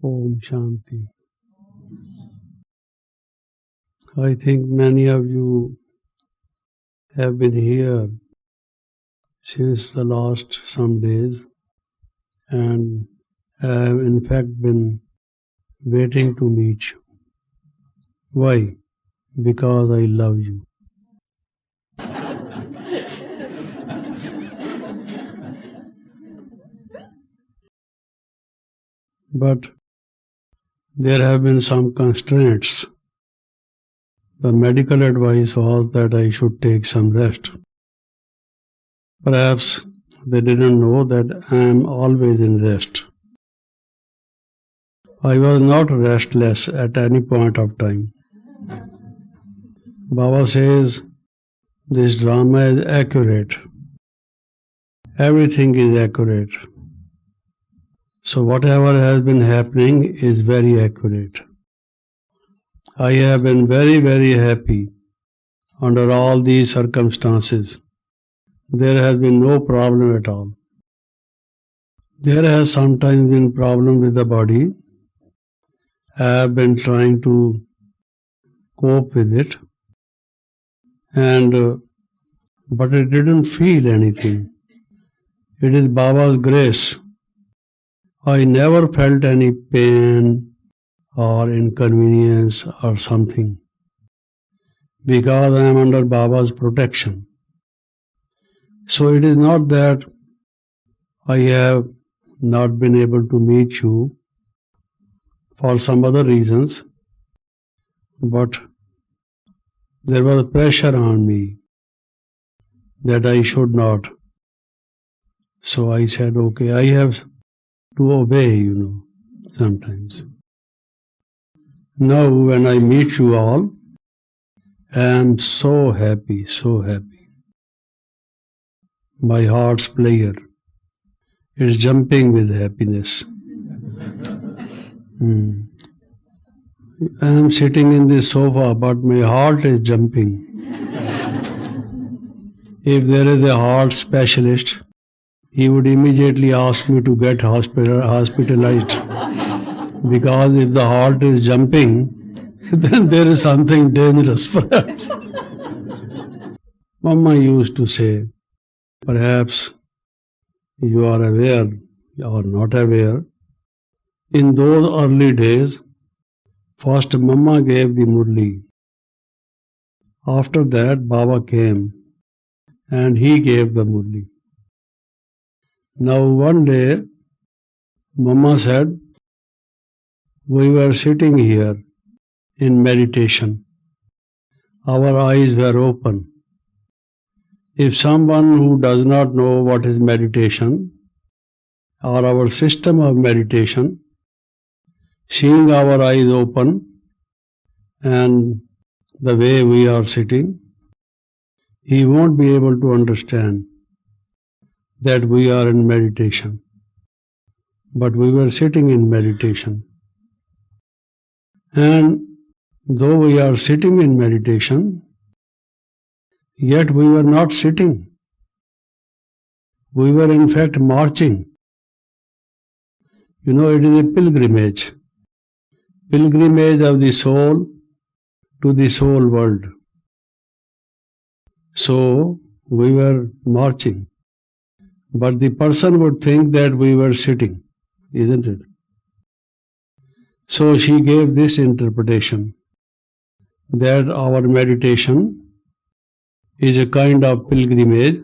Om Shanti. I think many of you have been here since the last some days and have in fact been waiting to meet you. Why? Because I love you. But there have been some constraints. The medical advice was that I should take some rest. Perhaps they didn't know that I am always in rest. I was not restless at any point of time. Baba says this drama is accurate. Everything is accurate. So whatever has been happening is very accurate. I have been very, very happy under all these circumstances. There has been no problem at all. There has sometimes been problem with the body. I have been trying to cope with it, but it didn't feel anything. It is Baba's grace. I never felt any pain or inconvenience or something because I am under Baba's protection. So it is not that I have not been able to meet you for some other reasons, but there was pressure on me that I should not. So I said, okay, I have to obey, sometimes. Now when I meet you all, I am so happy, so happy. My heart's player is jumping with happiness. I am sitting in this sofa, but my heart is jumping. If there is a heart specialist, he would immediately ask me to get hospitalized. Because if the heart is jumping, then there is something dangerous perhaps. Mama used to say, perhaps you are aware or not aware, in those early days, first Mama gave the Murli. After that, Baba came and he gave the Murli. Now one day, Mama said, we were sitting here in meditation. Our eyes were open. If someone who does not know what is meditation or our system of meditation, seeing our eyes open and the way we are sitting, he won't be able to understand that we are in meditation. But we were sitting in meditation. And though we are sitting in meditation, yet we were not sitting. We were in fact marching. It is a pilgrimage. Pilgrimage of the soul to the soul world. So we were marching. But the person would think that we were sitting, isn't it? So she gave this interpretation that our meditation is a kind of pilgrimage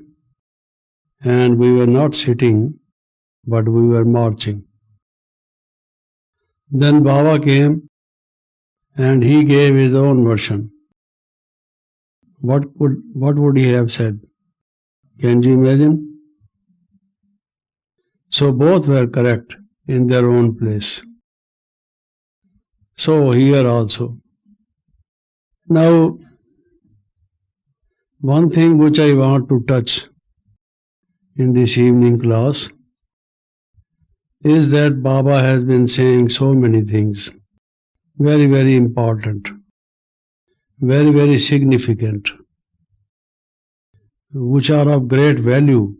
and we were not sitting, but we were marching. Then Baba came and he gave his own version. What would he have said? Can you imagine? So both were correct in their own place. So here also. Now, one thing which I want to touch in this evening class is that Baba has been saying so many things, very, very important, very, very significant, which are of great value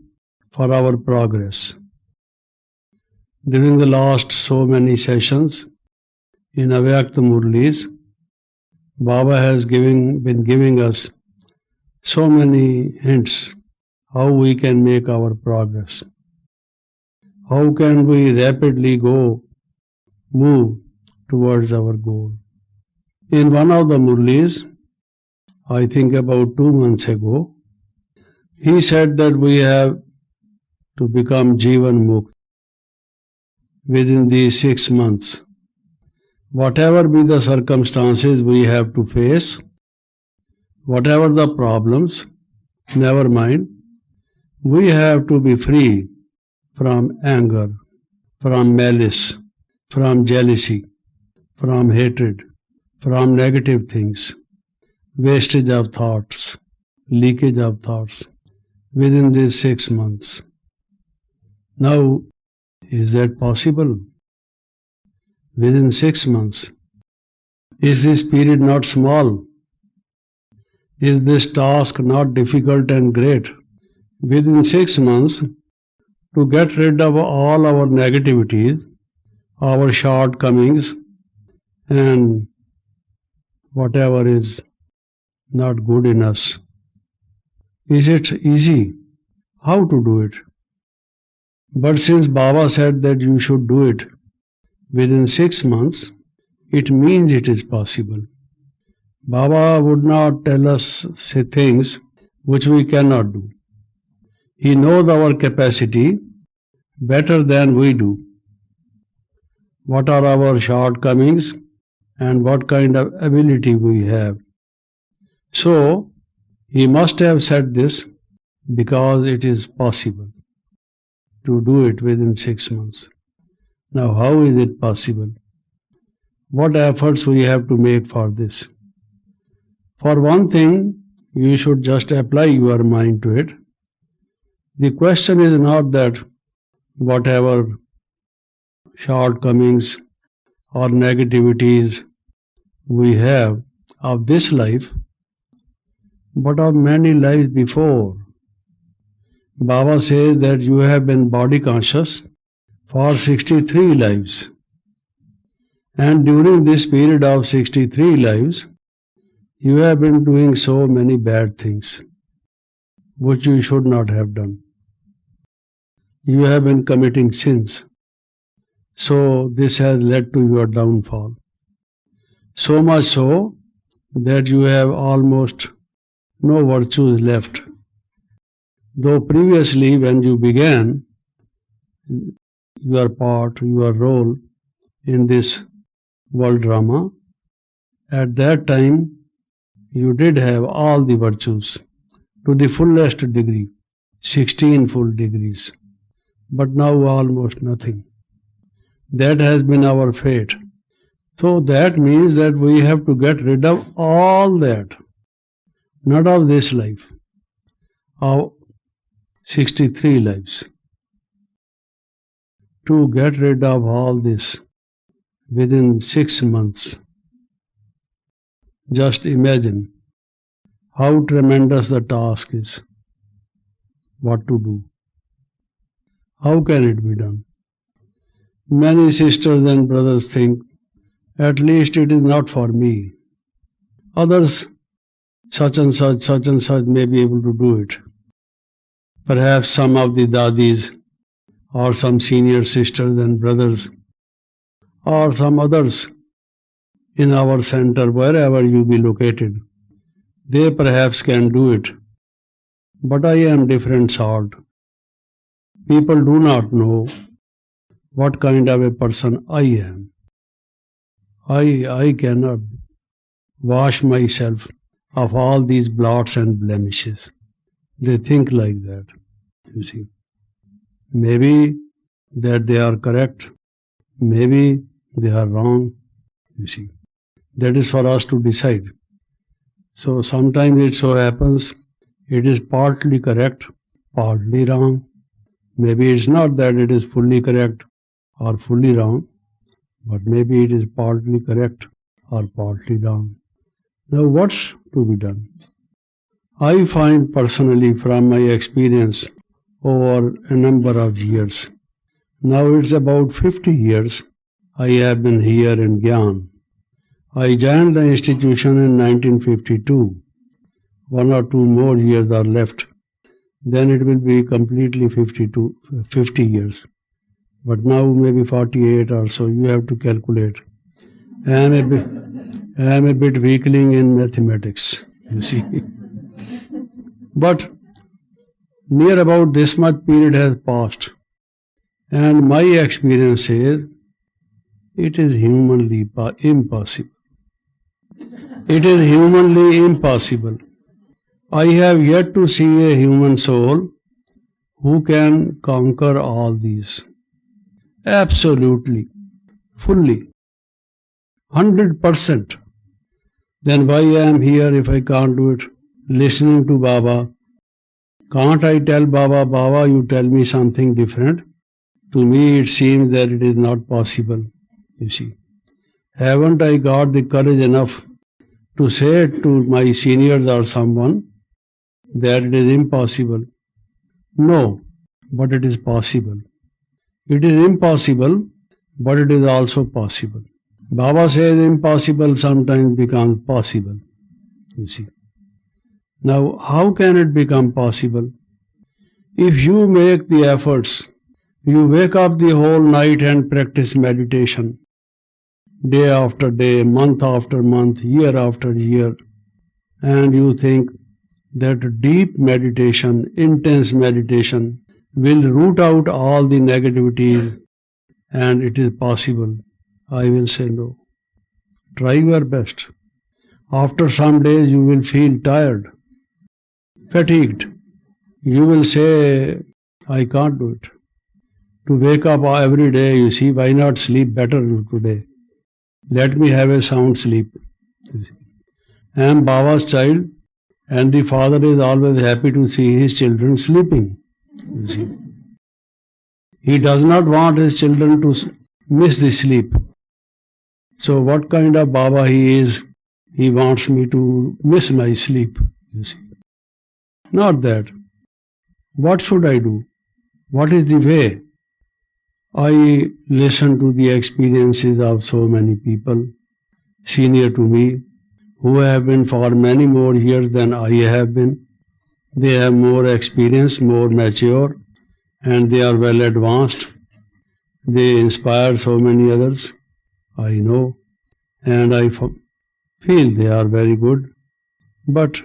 for our progress. During the last so many sessions in Avyakt Murlis, Baba has been giving us so many hints how we can make our progress. How can we rapidly move towards our goal? In one of the Murlis, I think about 2 months ago, he said that we have to become Jivan Mukt within these 6 months. Whatever be the circumstances we have to face, whatever the problems, never mind, we have to be free from anger, from malice, from jealousy, from hatred, from negative things, wastage of thoughts, leakage of thoughts within these 6 months. Now, is that possible? Within 6 months? Is this period not small? Is this task not difficult and great? Within 6 months, to get rid of all our negativities, our shortcomings, and whatever is not good in us. Is it easy? How to do it? But since Baba said that you should do it within 6 months, it means it is possible. Baba would not tell us things which we cannot do. He knows our capacity better than we do. What are our shortcomings and what kind of ability we have. So, he must have said this because it is possible to do it within 6 months. Now, how is it possible? What efforts we have to make for this? For one thing, you should just apply your mind to it. The question is not that whatever shortcomings or negativities we have of this life, but of many lives before. Baba says that you have been body conscious for 63 lives. And during this period of 63 lives, you have been doing so many bad things which you should not have done. You have been committing sins. So this has led to your downfall. So much so that you have almost no virtues left. Though previously when you began your part, your role in this world drama, at that time you did have all the virtues to the fullest degree, 16 full degrees, but now almost nothing. That has been our fate. So that means that we have to get rid of all that, not of this life, of 63 lives. To get rid of all this within 6 months. Just imagine how tremendous the task is. What to do? How can it be done? Many sisters and brothers think, at least it is not for me. Others, such and such may be able to do it. Perhaps some of the dadis or some senior sisters and brothers or some others in our center, wherever you be located, they perhaps can do it. But I am different sort. People do not know what kind of a person I am. I cannot wash myself of all these blots and blemishes. They think like that, you see. Maybe that they are correct, maybe they are wrong, you see. That is for us to decide. So sometimes it so happens it is partly correct, partly wrong. Maybe it's not that it is fully correct or fully wrong, but maybe it is partly correct or partly wrong. Now what's to be done? I find personally from my experience over a number of years Now it's about 50 years I have been here in Gyan. I joined the institution in 1952. 1 or 2 more years are left. Then it will be completely 50 years. But now maybe 48 or so, you have to calculate. I am a bit weakling in mathematics, you see. But near about this much period has passed. And my experience is, it is humanly impossible. It is humanly impossible. I have yet to see a human soul who can conquer all these. Absolutely, fully, 100%. Then why I am here if I can't do it? Listening to Baba. Can't I tell Baba, Baba, you tell me something different? To me it seems that it is not possible, you see. Haven't I got the courage enough to say to my seniors or someone that it is impossible? No, but it is possible. It is impossible, but it is also possible. Baba says impossible sometimes becomes possible, you see. Now, how can it become possible? If you make the efforts, you wake up the whole night and practice meditation, day after day, month after month, year after year, and you think that deep meditation, intense meditation, will root out all the negativities and it is possible. I will say no. Try your best. After some days you will feel tired, fatigued. You will say, I can't do it. To wake up every day, you see, why not sleep better today? Let me have a sound sleep. I am Baba's child, and the father is always happy to see his children sleeping. You see. He does not want his children to miss the sleep. So what kind of Baba he is, he wants me to miss my sleep, you see. Not that. What should I do? What is the way? I listen to the experiences of so many people, senior to me, who have been for many more years than I have been. They have more experience, more mature, and they are well advanced. They inspire so many others, I know, and I feel they are very good. But,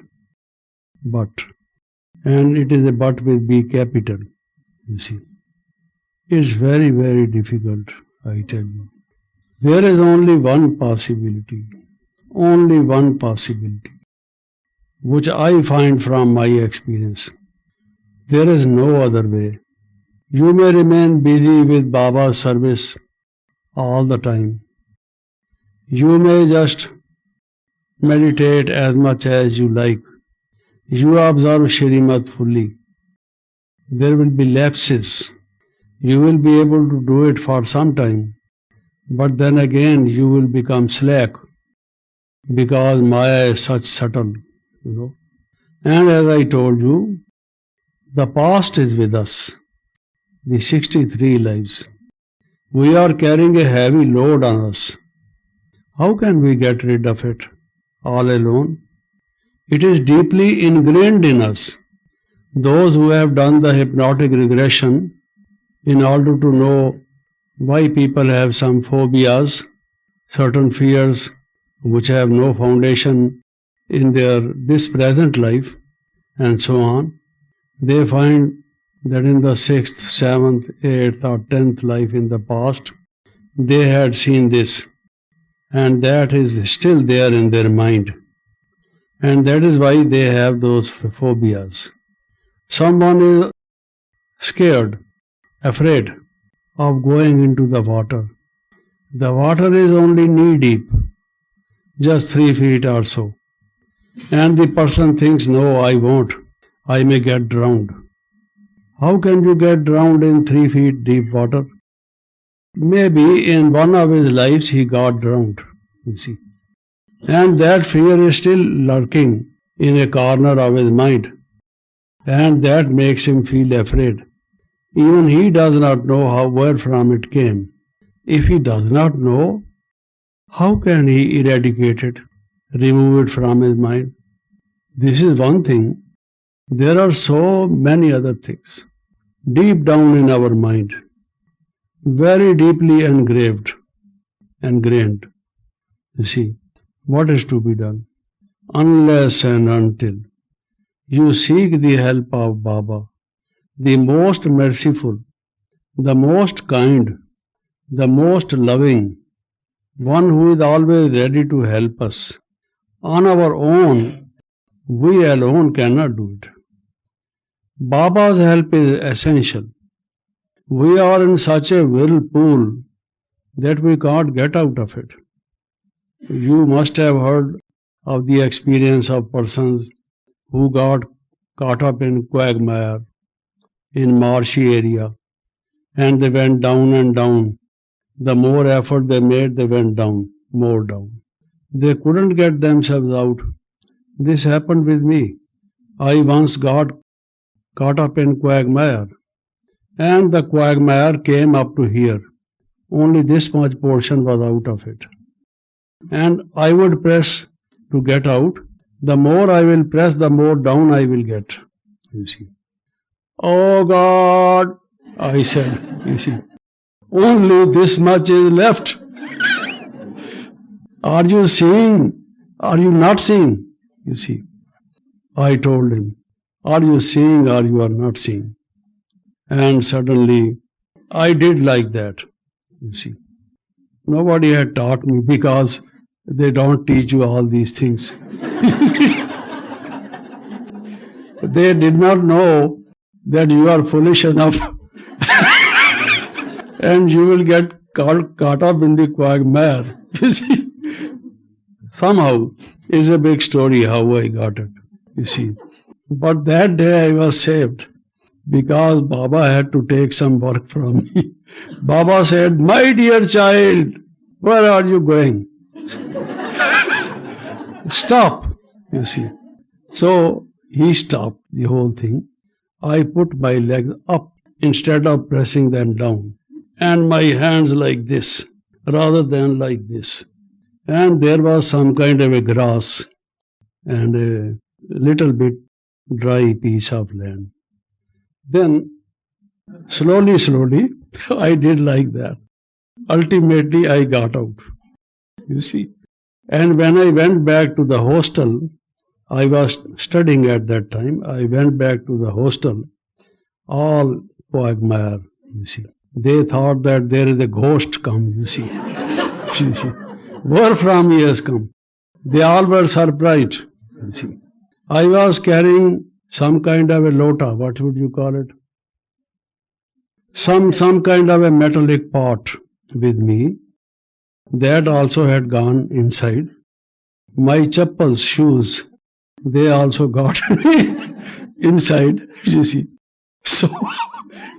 and it is a but with B capital, you see. It's very, very difficult, I tell you. There is only one possibility, which I find from my experience. There is no other way. You may remain busy with Baba's service all the time. You may just meditate as much as you like. You observe Shrimat fully. There will be lapses. You will be able to do it for some time, but then again you will become slack because Maya is such subtle, you know. And as I told you, the past is with us, the 63 lives. We are carrying a heavy load on us. How can we get rid of it all alone? It is deeply ingrained in us. Those who have done the hypnotic regression in order to know why people have some phobias, certain fears which have no foundation in this present life, and so on, they find that in the 6th, 7th, 8th or 10th life in the past, they had seen this, and that is still there in their mind. And that is why they have those phobias. Someone is scared, afraid of going into the water. The water is only knee deep, just 3 feet or so. And the person thinks, no, I won't. I may get drowned. How can you get drowned in 3 feet deep water? Maybe in one of his lives he got drowned, you see. And that fear is still lurking in a corner of his mind. And that makes him feel afraid. Even he does not know where from it came. If he does not know, how can he eradicate it, remove it from his mind? This is one thing. There are so many other things deep down in our mind, very deeply ingrained. You see, what is to be done? Unless and until you seek the help of Baba, the most merciful, the most kind, the most loving, one who is always ready to help us. On our own, we alone cannot do it. Baba's help is essential. We are in such a whirlpool that we can't get out of it. You must have heard of the experience of persons who got caught up in quagmire in marshy area, and they went down and down. The more effort they made, they went down, more down. They couldn't get themselves out. This happened with me. I once got caught up in quagmire, and the quagmire came up to here. Only this much portion was out of it. And I would press to get out. The more I will press, the more down I will get. You see. Oh God, I said, you see, only this much is left. Are you seeing? Are you not seeing? You see. I told him, are you seeing or you are not seeing? And suddenly I did like that. You see. Nobody had taught me because they don't teach you all these things. They did not know that you are foolish enough and you will get caught up in the quagmire. You see. Somehow, it's a big story how I got it, you see. But that day I was saved because Baba had to take some work from me. Baba said, my dear child, where are you going? Stop, you see. So he stopped the whole thing. I put my legs up instead of pressing them down, and my hands like this rather than like this. And there was some kind of a grass and a little bit dry piece of land. Then slowly, I did like that. Ultimately, I got out. You see. And when I went back to the hostel, I was studying at that time. I went back to the hostel, all quagmire, you see. They thought that there is a ghost come, you see. You see. Where from he has come? They all were surprised, you see. I was carrying some kind of a lota, what would you call it? Some kind of a metallic pot with me. That also had gone inside. My chappals, shoes, they also got inside, you see. So,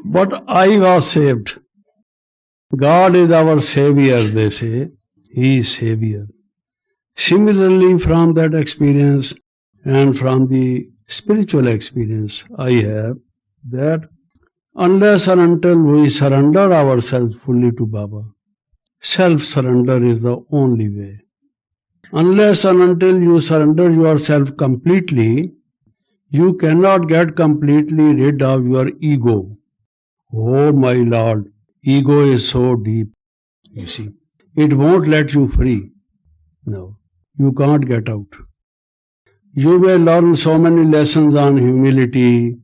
but I was saved. God is our savior, they say. He is savior. Similarly, from that experience and from the spiritual experience I have, that unless and until we surrender ourselves fully to Baba, self-surrender is the only way. Unless and until you surrender yourself completely, you cannot get completely rid of your ego. Oh my Lord, ego is so deep, you see. It won't let you free. No, you can't get out. You may learn so many lessons on humility,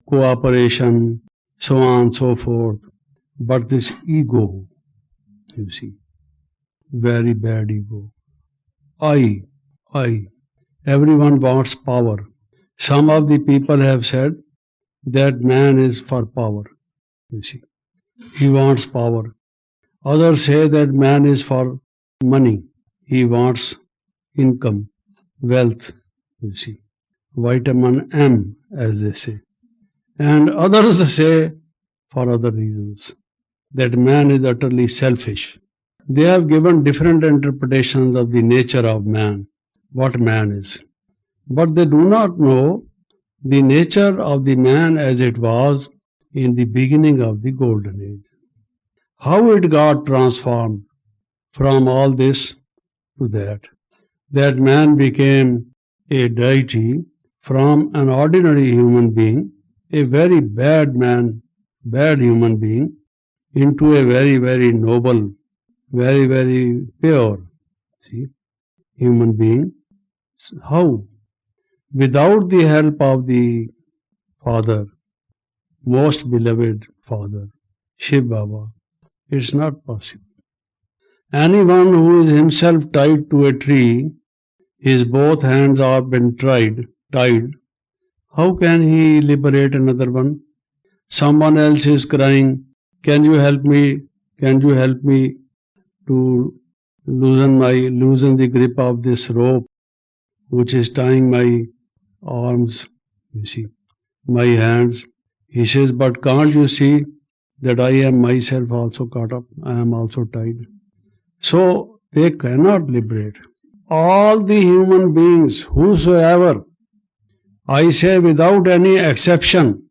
cooperation, so on and so forth. But this ego, you see, very bad ego. I. Everyone wants power. Some of the people have said that man is for power, you see. He wants power. Others say that man is for money. He wants income, wealth, you see. Vitamin M, as they say. And others say for other reasons, that man is utterly selfish. They have given different interpretations of the nature of man, what man is. But they do not know the nature of the man as it was in the beginning of the golden age. How it got transformed from all this to that. That man became a deity from an ordinary human being, a very bad man, bad human being, into a very, very noble, very, very pure, see, human being. How? Without the help of the Father, most beloved Father, Shiv Baba, it's not possible. Anyone who is himself tied to a tree, his both hands are been tied, how can he liberate another one? Someone else is crying, can you help me? Can you help me to loosen the grip of this rope which is tying my arms, you see, my hands. He says, but can't you see that I am myself also caught up? I am also tied. So they cannot liberate. All the human beings, whosoever, I say without any exception,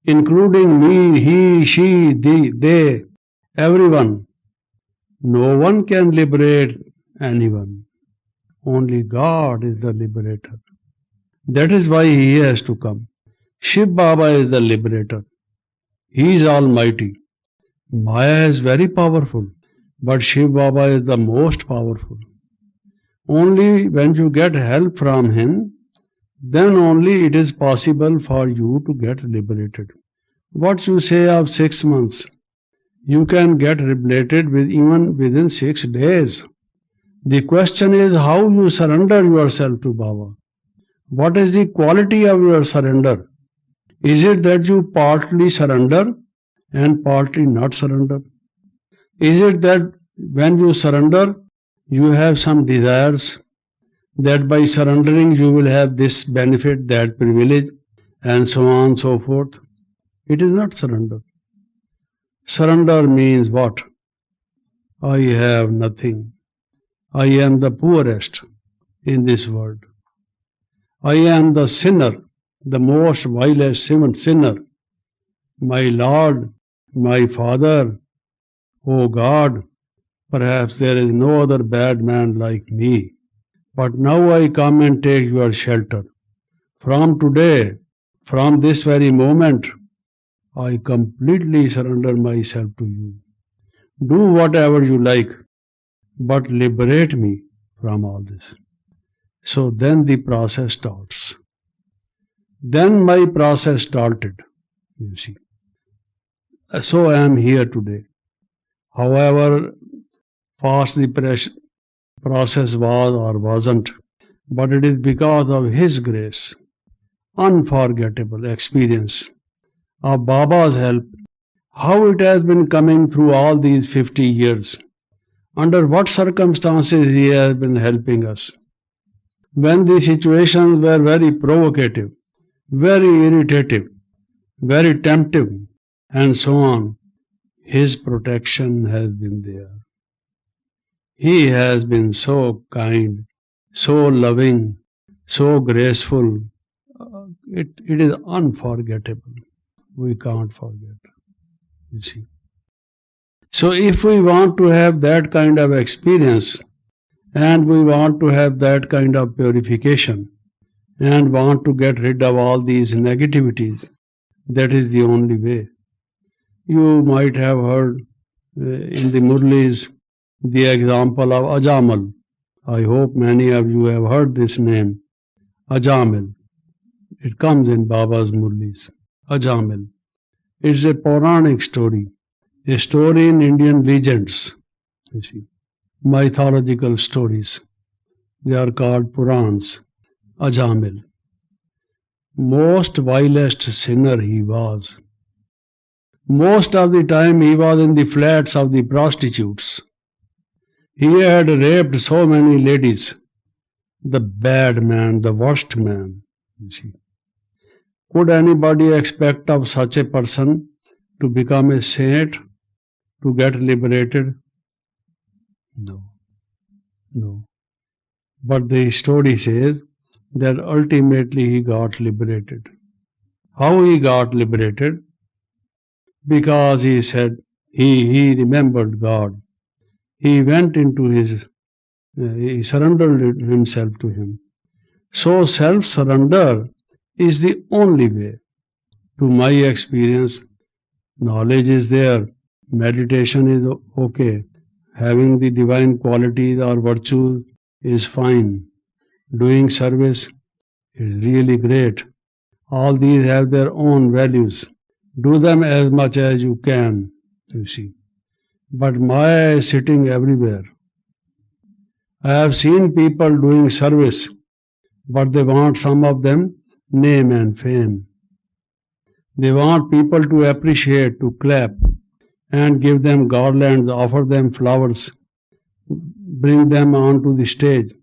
including me, he, she, they, everyone, no one can liberate anyone. Only God is the liberator. That is why he has to come. Shiv Baba is the liberator. He is almighty. Maya is very powerful, but Shiv Baba is the most powerful. Only when you get help from him, then only it is possible for you to get liberated. What you say of 6 months, you can get liberated even within 6 days. The question is how you surrender yourself to Baba. What is the quality of your surrender? Is it that you partly surrender and partly not surrender? Is it that when you surrender, you have some desires that by surrendering you will have this benefit, that privilege, and so on and so forth? It is not surrender. Surrender means what? I have nothing. I am the poorest in this world. I am the sinner, the most vilest sinner. My Lord, my Father, O God, perhaps there is no other bad man like me. But now I come and take your shelter. From today, from this very moment, I completely surrender myself to you. Do whatever you like, but liberate me from all this. So then the process starts. Then my process started, you see. So I am here today. However fast the process was or wasn't, but it is because of His grace, unforgettable experience of Baba's help, how it has been coming through all these 50 years, under what circumstances He has been helping us. When the situations were very provocative, very irritative, very tempting, and so on, His protection has been there. He has been so kind, so loving, so graceful. It is unforgettable. We can't forget, you see. So if we want to have that kind of experience, and we want to have that kind of purification, and want to get rid of all these negativities, that is the only way. You might have heard in the Murlis the example of Ajamal. I hope many of you have heard this name, Ajamil. It comes in Baba's Murlis, Ajamil. It's a Puranic story, a story in Indian legends, you see, mythological stories. They are called Purans, Ajamil. Most vilest sinner he was. Most of the time he was in the flats of the prostitutes. He had raped so many ladies. The bad man, the worst man, you see. Could anybody expect of such a person to become a saint, to get liberated? No. No. But the story says that ultimately he got liberated. How he got liberated? because he said he remembered God. He went into he surrendered himself to him. So self-surrender is the only way. To my experience, knowledge is there, meditation is okay, having the divine qualities or virtues is fine, doing service is really great. All these have their own values. Do them as much as you can, you see. But Maya is sitting everywhere. I have seen people doing service, but they want, some of them, name and fame. They want people to appreciate, to clap, and give them garlands, offer them flowers, bring them onto the stage,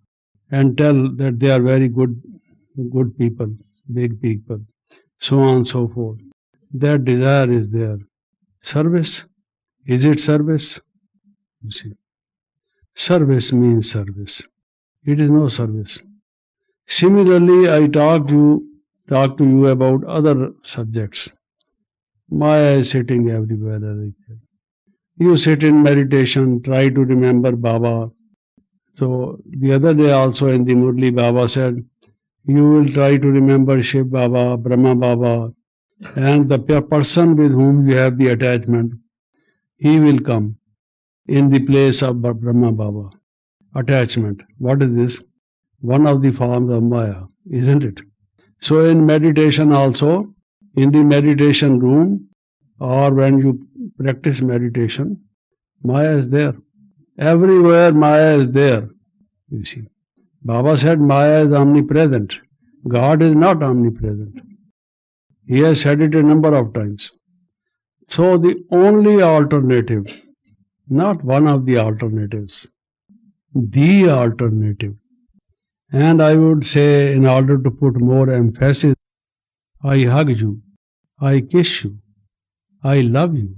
and tell that they are very good people, big people, so on and so forth. That desire is there. Service, is it service? You see, service means service. It is no service. Similarly, I talk to you about other subjects. Maya is sitting everywhere, as I said. You sit in meditation, try to remember Baba. So the other day also in the Murli, Baba said, you will try to remember Shiv Baba, Brahma Baba, and the person with whom you have the attachment, he will come in the place of Brahma Baba. Attachment. What is this? One of the forms of Maya, isn't it? So in meditation also, in the meditation room, or when you practice meditation, Maya is there. Everywhere Maya is there, you see. Baba said Maya is omnipresent. God is not omnipresent. He has said it a number of times. So the only alternative, not one of the alternatives, the alternative. And I would say, in order to put more emphasis, I hug you, I kiss you, I love you.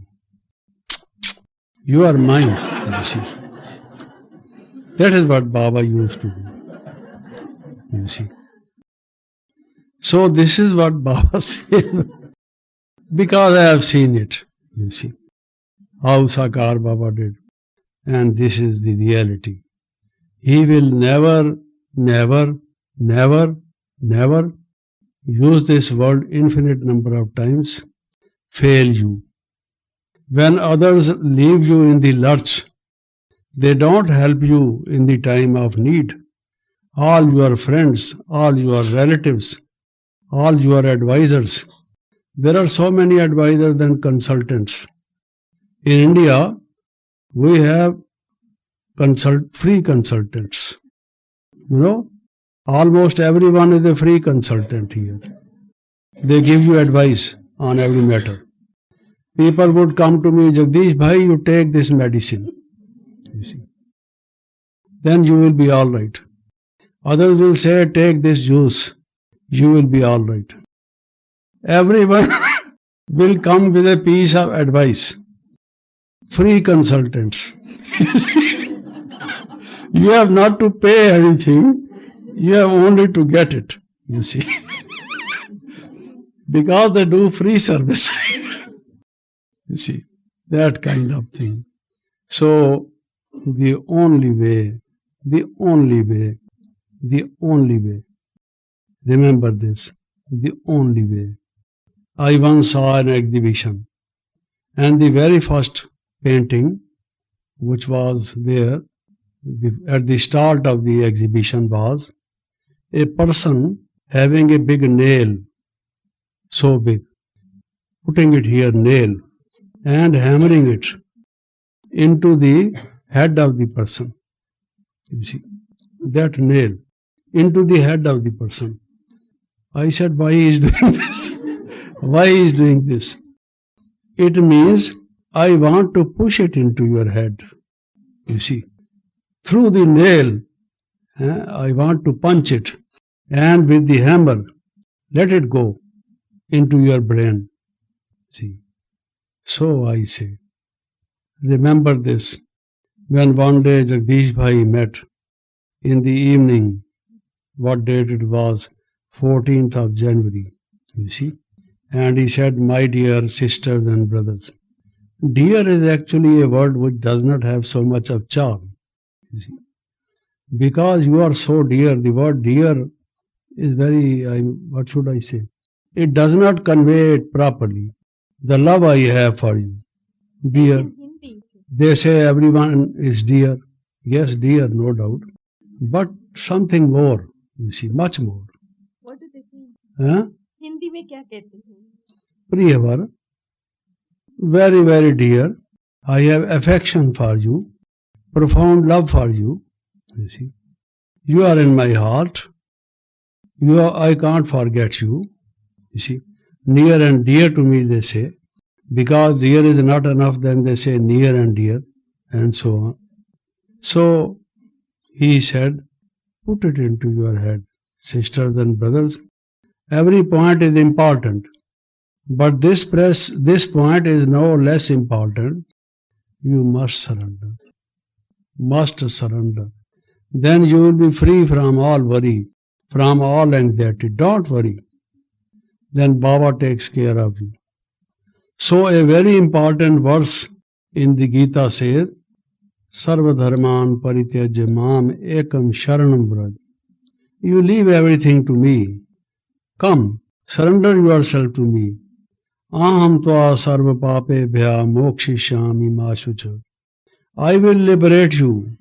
You are mine, you see. That is what Baba used to do, you see. So this is what Baba said, because I have seen it, you see, how Sakar Baba did. And this is the reality. He will never use this word infinite number of times, fail you. When others leave you in the lurch, they don't help you in the time of need. All your friends, all your relatives, all your advisors. There are so many advisors and consultants. In India, we have free consultants. You know, almost everyone is a free consultant here. They give you advice on every matter. People would come to me, Jagdish Bhai, you take this medicine. You see. Then you will be all right. Others will say, take this juice. You will be all right. Everyone will come with a piece of advice. Free consultants. You have not to pay anything. You have only to get it, you see. Because they do free service. You see, that kind of thing. So, the only way, remember this, the only way. I once saw an exhibition, and the very first painting which was there at the start of the exhibition was a person having a big nail, so big, putting it here, nail, and hammering it into the head of the person. You see, that nail into the head of the person. I said, why he is doing this? Why he is doing this? It means I want to push it into your head. You see, through the nail, I want to punch it, and with the hammer, let it go into your brain. See, so I say, remember this. When one day Jagdish Bhai met in the evening, what date it was? 14th of January, you see. And he said, my dear sisters and brothers, Dear is actually a word which does not have so much of charm. You see. Because you are so dear, the word dear is very, what should I say? It does not convey it properly. The love I have for you. Dear. in Hindi. They say everyone is dear. Yes, dear, no doubt. But something more, you see, much more. What do they say? Huh? Hindi में क्या कहते हैं? Priyavar, very, very dear. I have affection for you, profound love for you. You see, you are in my heart. I can't forget you. You see, near and dear to me, they say. Because dear is not enough, then they say near and dear, and so on. So he said, put it into your head, sisters and brothers. Every point is important, but this point is no less important. You must surrender. Must surrender. Then you will be free from all worry, from all anxiety. Don't worry. Then Baba takes care of you. So a very important verse in the Gita says, Sarva dharman parityajya mam ekam sharanam vraj. You leave everything to me. Come, surrender yourself to me. Aham tva sarva pape bhya mokshishyami mashucha. I will liberate you.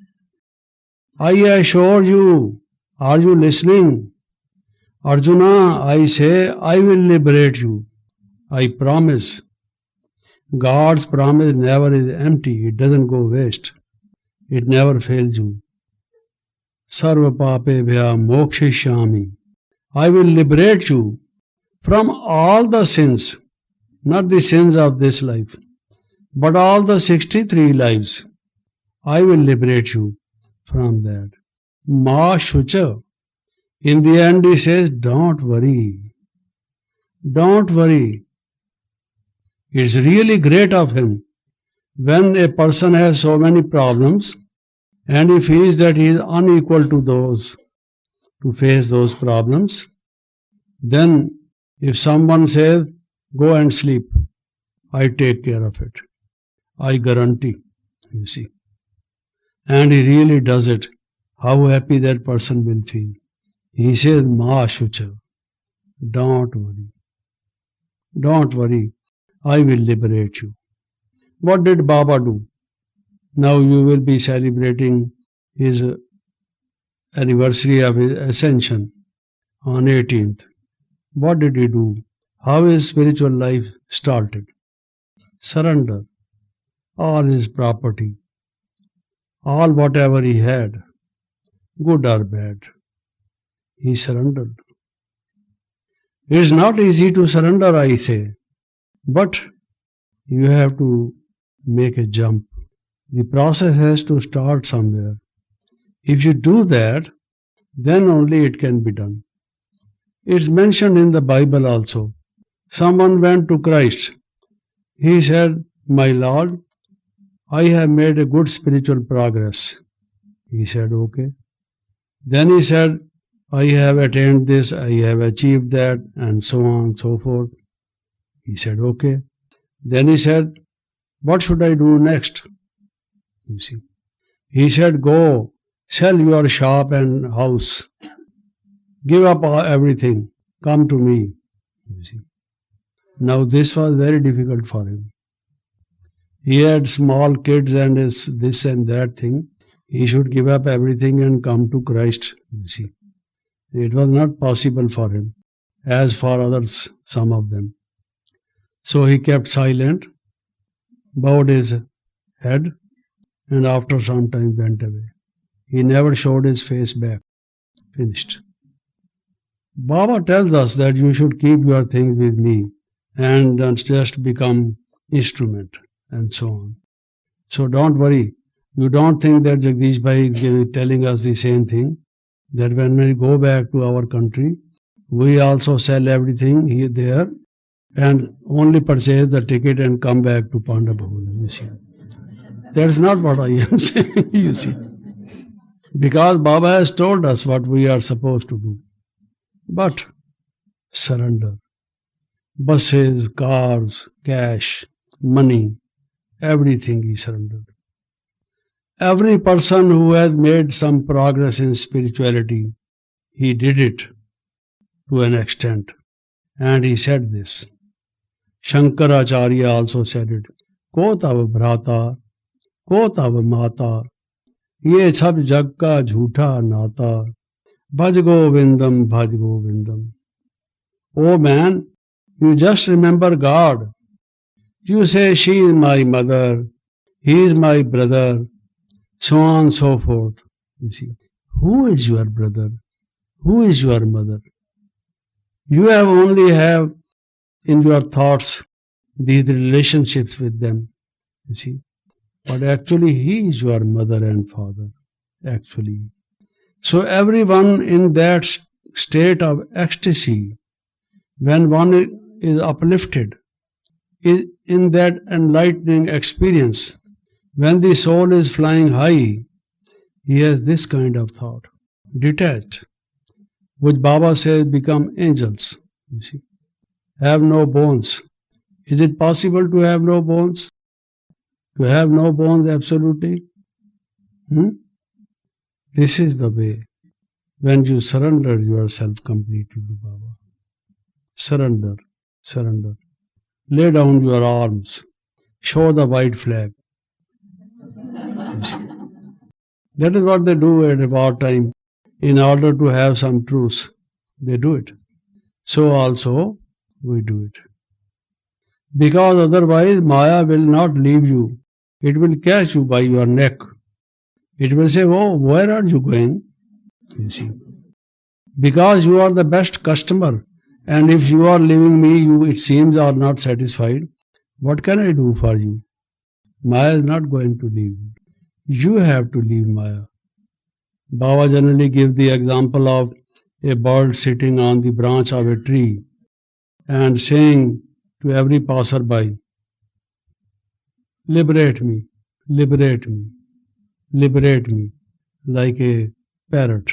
I assure you. Are you listening? Arjuna, I say, I will liberate you. I promise. God's promise never is empty. It doesn't go waste. It never fails you. Sarva pape bhya mokshishyami. I will liberate you from all the sins, not the sins of this life, but all the 63 lives. I will liberate you from that. Ma shucha. In the end, he says, don't worry. Don't worry. It's really great of him. When a person has so many problems and he feels that he is unequal to those, to face those problems, then if someone says, go and sleep, I take care of it. I guarantee, you see. And he really does it. How happy that person will feel. He says, Ma Shucha, don't worry. Don't worry. I will liberate you. What did Baba do? Now you will be celebrating his anniversary of his ascension on 18th. What did he do? How his spiritual life started? Surrender all his property, all whatever he had, good or bad. He surrendered. It is not easy to surrender, I say, but you have to make a jump. The process has to start somewhere. If you do that, then only it can be done. It's mentioned in the Bible also. Someone went to Christ. He said, My Lord, I have made a good spiritual progress. He said, okay. Then he said, I have attained this, I have achieved that, and so on and so forth. He said, okay. Then he said, what should I do next? You see. He said, go, sell your shop and house. Give up everything. Come to me. You see. Now this was very difficult for him. He had small kids and this and that thing. He should give up everything and come to Christ. You see. It was not possible for him, as for others, some of them. So he kept silent, bowed his head, and after some time went away. He never showed his face back. Finished. Baba tells us that you should keep your things with me and don't just become instrument and so on. So don't worry. You don't think that Jagdish Bhai is telling us the same thing, that when we go back to our country, we also sell everything here there and only purchase the ticket and come back to Pandabhavan, you see. That's not what I am saying, you see. Because Baba has told us what we are supposed to do. But surrender. Buses, cars, cash, money, everything he surrendered. Every person who has made some progress in spirituality, he did it to an extent. And he said this. Shankaracharya also said it. Ko tav bhrata, ko tav mata, ye sab jag ka jhootha nata, bhaj govindam, bhaj govindam. Oh man, you just remember God. You say, she is my mother, he is my brother, so on and so forth. You see, who is your brother? Who is your mother? You only have in your thoughts these relationships with them. You see, but actually he is your mother and father. Actually. So everyone in that state of ecstasy, when one is uplifted, in that enlightening experience, when the soul is flying high, he has this kind of thought, detached, which Baba says become angels. You see, have no bones. Is it possible to have no bones? To have no bones absolutely? This is the way. When you surrender yourself completely to Baba. Surrender, surrender. Lay down your arms. Show the white flag. You see. That is what they do at war time. In order to have some truce, they do it. So also, we do it. Because otherwise, Maya will not leave you. It will catch you by your neck. It will say, oh, where are you going? You see. Because you are the best customer. And if you are leaving me, you, it seems, are not satisfied. What can I do for you? Maya is not going to leave you. You have to leave Maya. Baba generally gives the example of a bird sitting on the branch of a tree and saying to every passerby, liberate me, liberate me, liberate me, like a parrot,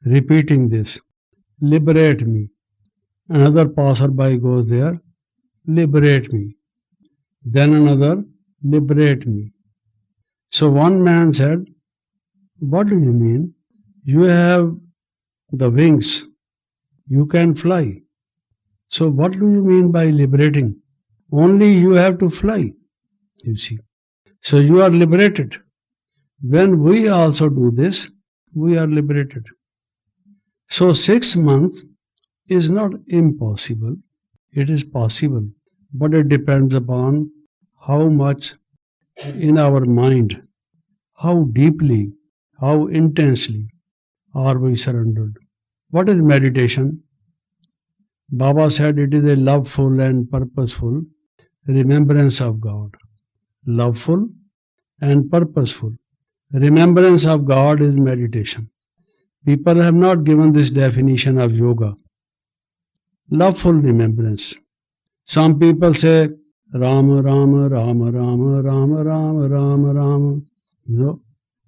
repeating this, liberate me. Another passerby goes there, liberate me. Then another, liberate me. So one man said, what do you mean? You have the wings. You can fly. So what do you mean by liberating? Only you have to fly, you see. So you are liberated. When we also do this, we are liberated. So 6 months is not impossible. It is possible. But it depends upon how much in our mind, how deeply, how intensely are we surrendered. What is meditation? Baba said it is a loveful and purposeful remembrance of God. Loveful and purposeful. Remembrance of God is meditation. People have not given this definition of yoga. Loveful remembrance. Some people say, Rama, Rama, Rama, Rama, Rama, Rama, Rama, Rama. You know,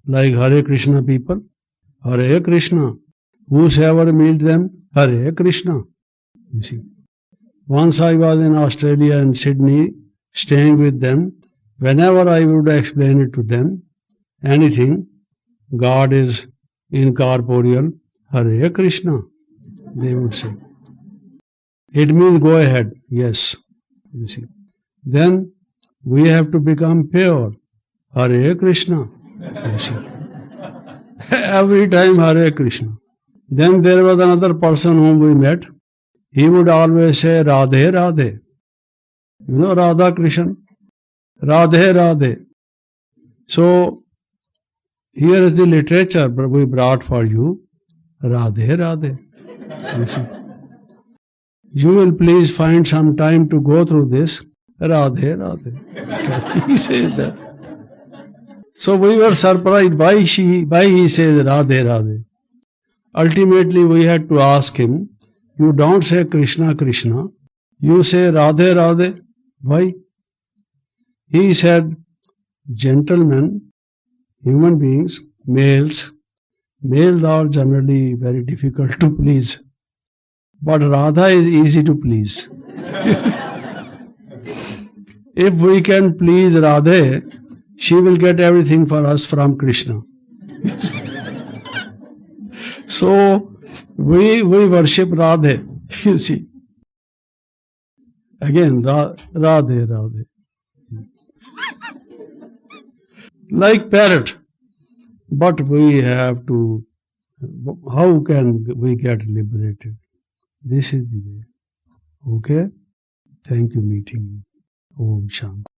like Hare Krishna people. Hare Krishna. Whosoever meet them, Hare Krishna. You see. Once I was in Australia and Sydney, staying with them. Whenever I would explain it to them, anything, God is incorporeal, Hare Krishna, they would say. It means go ahead, yes, you see. Then we have to become pure, Hare Krishna, you see. Every time Hare Krishna. Then there was another person whom we met. He would always say Radhe Radhe. You know Radha Krishna? Radhe Radhe. So here is the literature we brought for you. Radhe Radhe. You see. You will please find some time to go through this. Radhe Radhe. He says that. So we were surprised why he says Radhe Radhe. Ultimately we had to ask him, you don't say Krishna Krishna, you say Radhe Radhe. Why? He said, gentlemen, human beings, males are generally very difficult to please. But Radha is easy to please. if we can please Radhe, she will get everything for us from Krishna. So we worship Radhe, you see. Again, Radhe, Radhe. Like parrot. But we have to, how can we get liberated? This is the way. Okay? Thank you, meeting. Om Shanti.